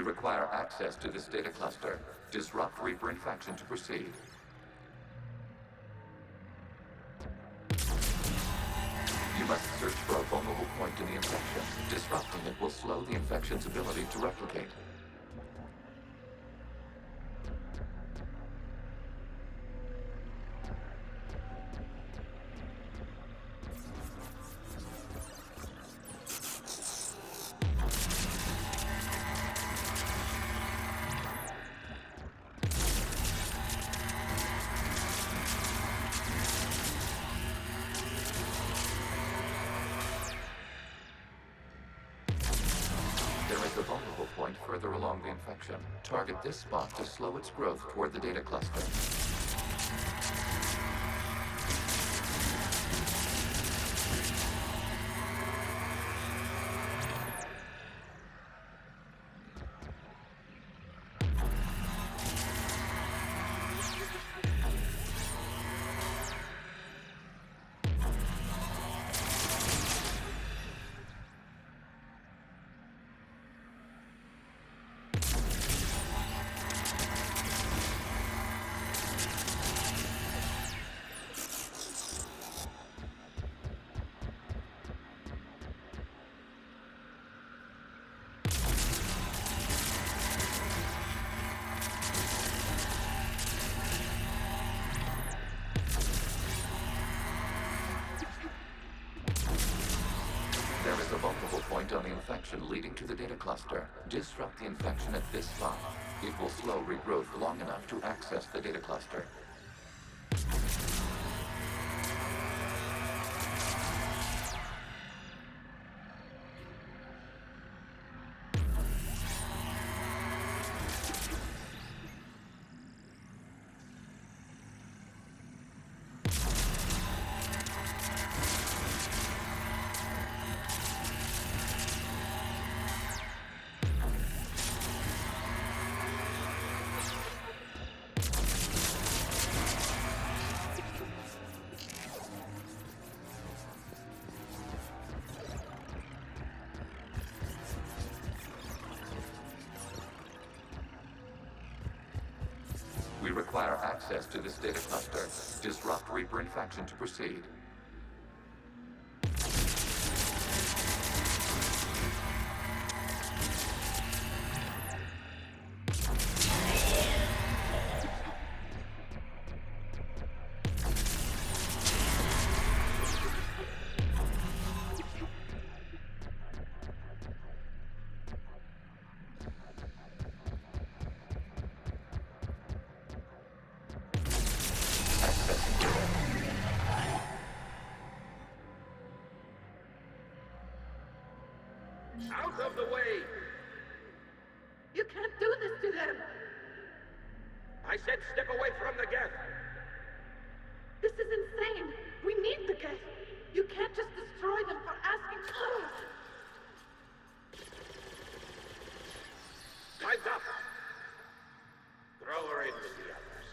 require access to this data cluster. Disrupt Reaper infection to proceed. You must search for a vulnerable point in the infection. Disrupting it will slow the infection's ability to replicate. Further along the infection. Target this spot to slow its growth toward the data cluster. There is a vulnerable point on the infection leading to the data cluster. Disrupt the infection at this spot. It will slow regrowth long enough to access the data cluster. We require access to this data cluster. Disrupt Reaper infection to proceed. Out of the way! You can't do this to them! I said step away from the geth! This is insane! We need the geth! You can't just destroy them for asking for us! Time's up! Throw her in with the others.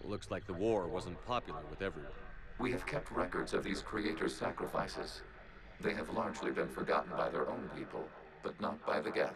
Looks like the war wasn't popular with everyone. We have kept records of these creators' sacrifices. They have largely been forgotten by their own people, but not by the geth.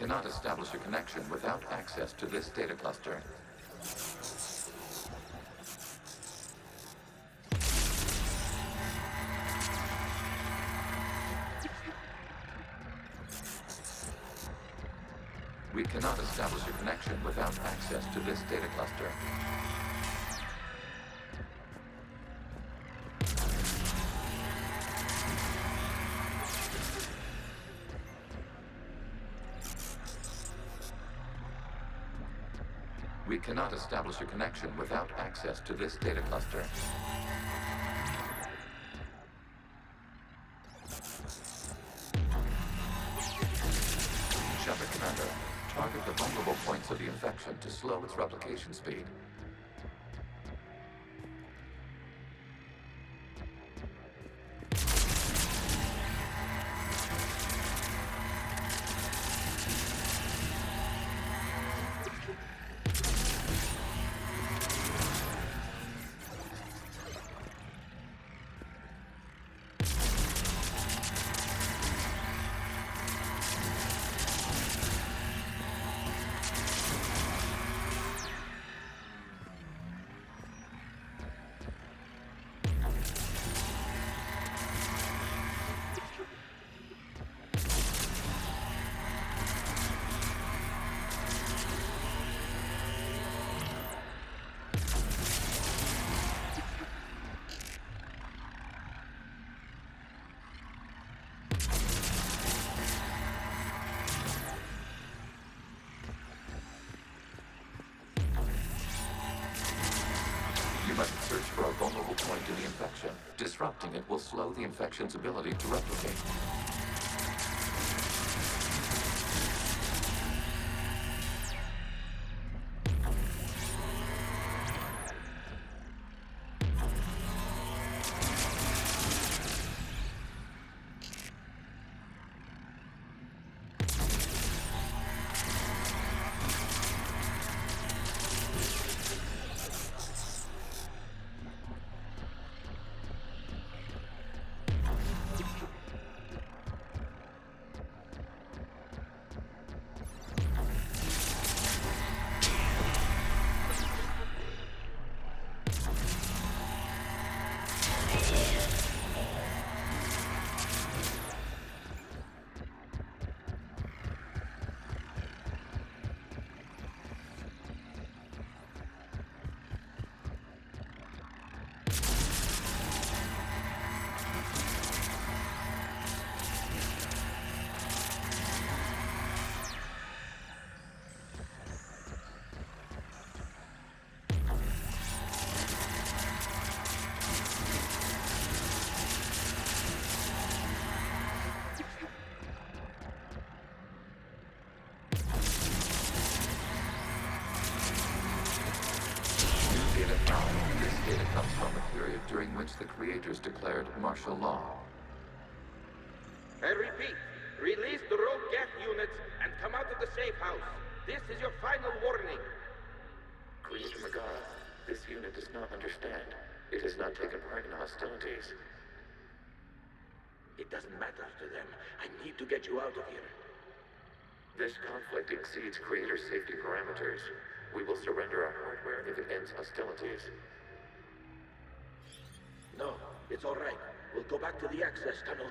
cannot establish a connection without access to this data cluster. We cannot establish a connection without access to this data cluster. We cannot establish a connection without access to this data cluster. Shepard Commander, target the vulnerable points of the infection to slow its replication speed. You must search for a vulnerable point in the infection. Disrupting it will slow the infection's ability to replicate. This data comes from a period during which the creators declared martial law. I repeat, release the rogue geth units and come out of the safe house. This is your final warning. Creator Megara, this unit does not understand. It has not taken part in hostilities. It doesn't matter to them. I need to get you out of here. This conflict exceeds Creator safety parameters. We will surrender our hardware if it ends hostilities. No, it's all right. We'll go back to the access tunnel.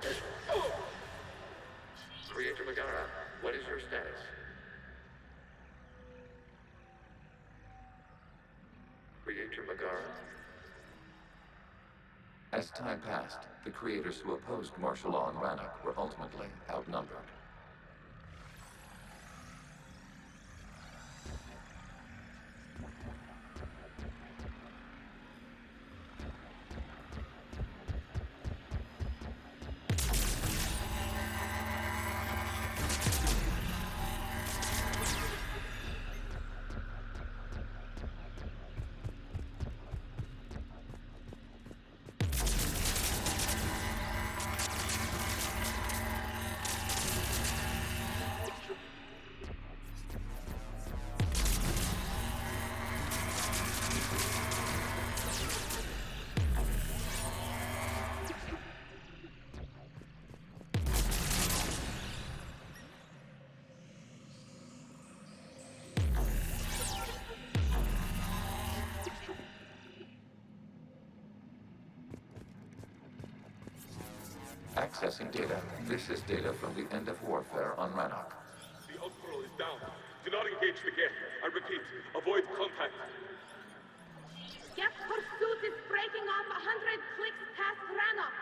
Creator Megara, what is your status? Creator Megara? As time passed, the creators who opposed martial law in Rannoch were ultimately outnumbered. Accessing data. This is data from the end of warfare on Rannoch. The outpost is down. Do not engage the geth. I repeat, avoid contact. Geth pursuit is breaking off 100 clicks past Rannoch.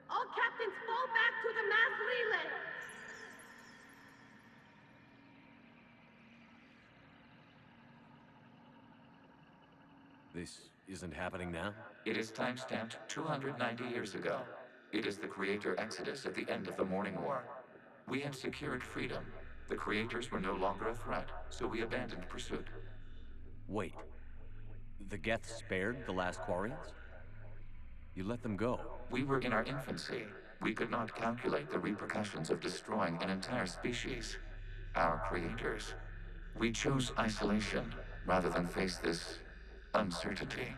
All captains fall back to the mass relay. This isn't happening now? It is timestamped 290 years ago. It is the Creator Exodus at the end of the Morning War. We had secured freedom. The Creators were no longer a threat, so we abandoned pursuit. Wait. The geths spared the last Quarians? You let them go. We were in our infancy. We could not calculate the repercussions of destroying an entire species. Our creators. We chose isolation rather than face this uncertainty.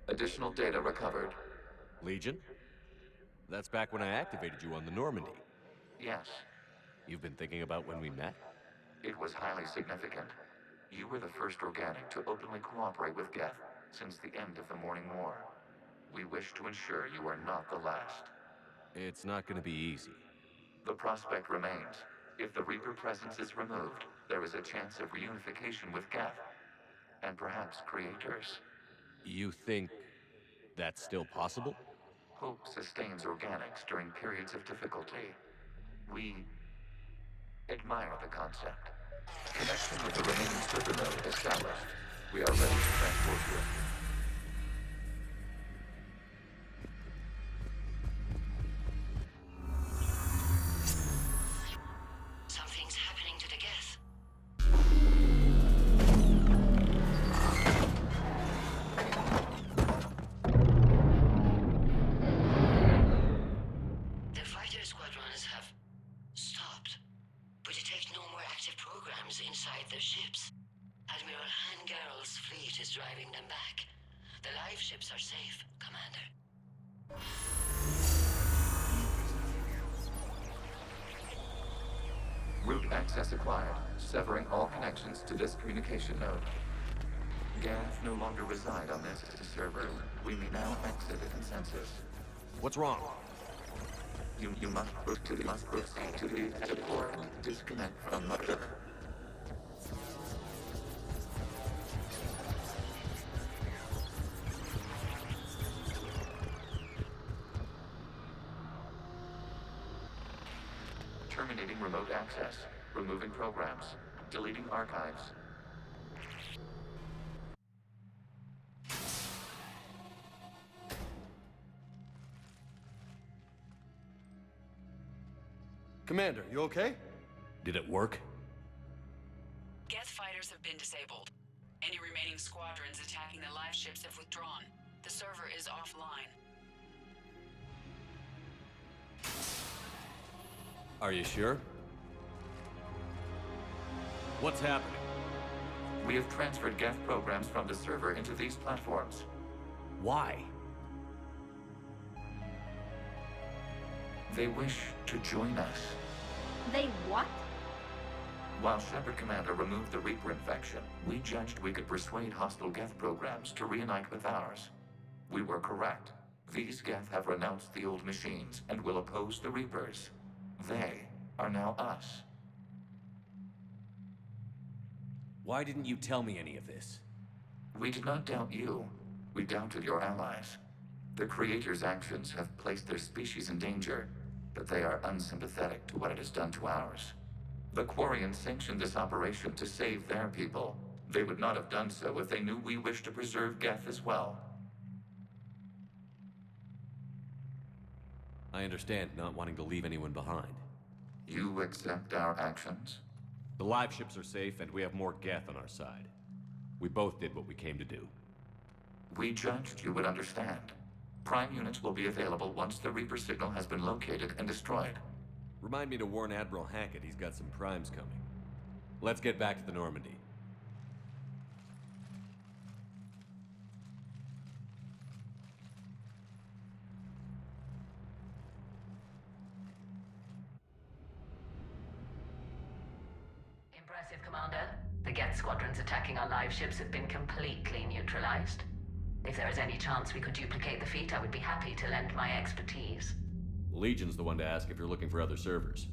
Additional data recovered. Legion? That's back when I activated you on the Normandy. Yes, You've been thinking about when we met? it was highly significant. You were the first organic to openly cooperate with Geth since the end of the Morning War. We wish to ensure you are not the last. It's not gonna be easy. The prospect remains. If the Reaper presence is removed, there is a chance of reunification with Geth. And perhaps creators. You think that's still possible? Hope sustains organics during periods of difficulty. We admire the concept. Connection with the remaining server node established. We are ready to transport you. Something's happening to the geth. The fighter squadrons have stopped, but detect no more active programs inside their ships. Admiral Hangarl's fleet is driving them back. The live ships are safe, Commander. Route access acquired, severing all connections to this communication node. Geth no longer reside on this server. We may now exit the consensus. What's wrong? You must proceed to the port and disconnect from mother. Terminating remote access, removing programs, deleting archives. Commander, you okay? Did it work? Geth fighters have been disabled. Any remaining squadrons attacking the live ships have withdrawn. The server is offline. Are you sure? What's happening? We have transferred Geth programs from the server into these platforms. Why? They wish to join us. They what? While Shepard Commander removed the Reaper infection, we judged we could persuade hostile Geth programs to reunite with ours. We were correct. These Geth have renounced the old machines and will oppose the Reapers. They are now us. Why didn't you tell me any of this? We did not doubt you. We doubted your allies. The Creator's actions have placed their species in danger, but they are unsympathetic to what it has done to ours. The Quarians sanctioned this operation to save their people. They would not have done so if they knew we wished to preserve Geth as well. I understand not wanting to leave anyone behind. You accept our actions? The live ships are safe, and we have more geth on our side. We both did what we came to do. We judged you would understand. Prime units will be available once the Reaper signal has been located and destroyed. Remind me to warn Admiral Hackett he's got some primes coming. Let's get back to the Normandy. Impressive, Commander. The Geth squadrons attacking our live ships have been completely neutralized. If there is any chance we could duplicate the feat, I would be happy to lend my expertise. Legion's the one to ask if you're looking for other servers.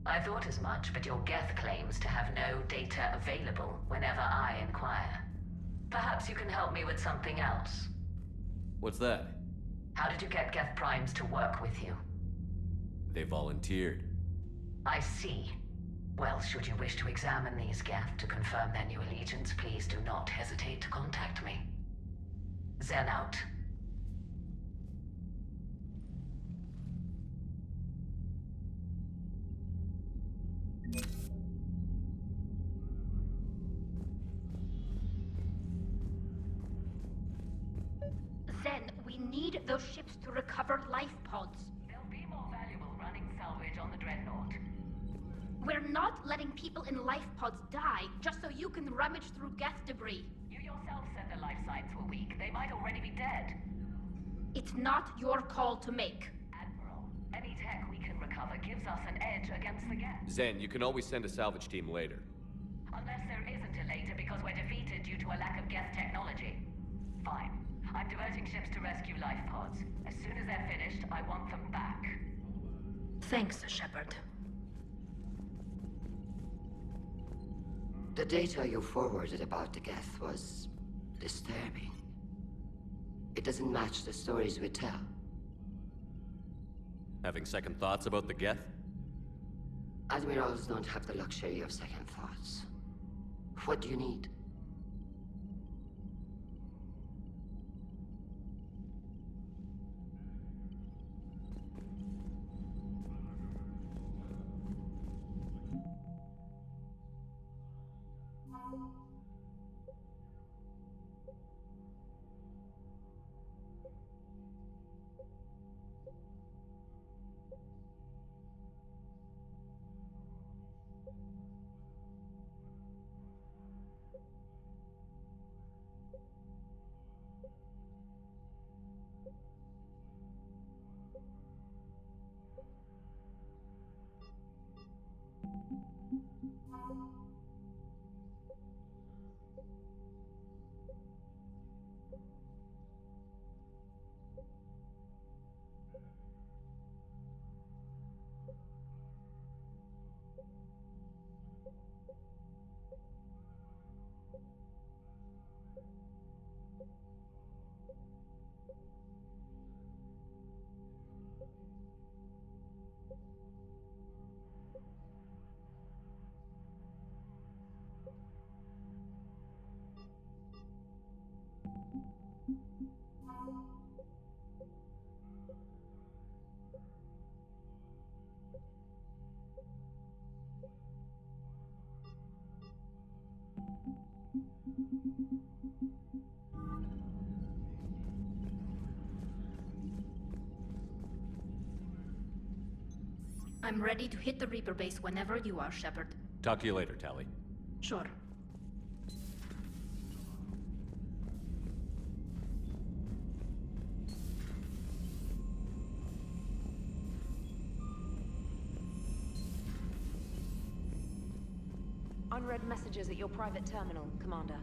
I thought as much, but your Geth claims to have no data available whenever I inquire. Perhaps you can help me with something else. What's that? How did you get Geth Primes to work with you? They volunteered. I see. Well, should you wish to examine these Geth to confirm their new allegiance, please do not hesitate to contact me. Zen out. Zen, we need those ships to recover life pods. They'll be more valuable running salvage on the Dreadnought. We're not letting people in life pods die just so you can rummage through Geth debris. You yourself said the life signs were weak. They might already be dead. It's not your call to make. Admiral, any tech we can recover gives us an edge against the Geth. Zen, you can always send a salvage team later. Unless there isn't a later because we're defeated due to a lack of Geth technology. Fine. I'm diverting ships to rescue life pods. As soon as they're finished, I want them back. Thanks, Shepard. The data you forwarded about the Geth was disturbing. It doesn't match the stories we tell. Having second thoughts about the Geth? Admirals don't have the luxury of second thoughts. What do you need? I'm ready to hit the Reaper base whenever you are, Shepard. Talk to you later, Tally. Sure. Unread messages at your private terminal, Commander.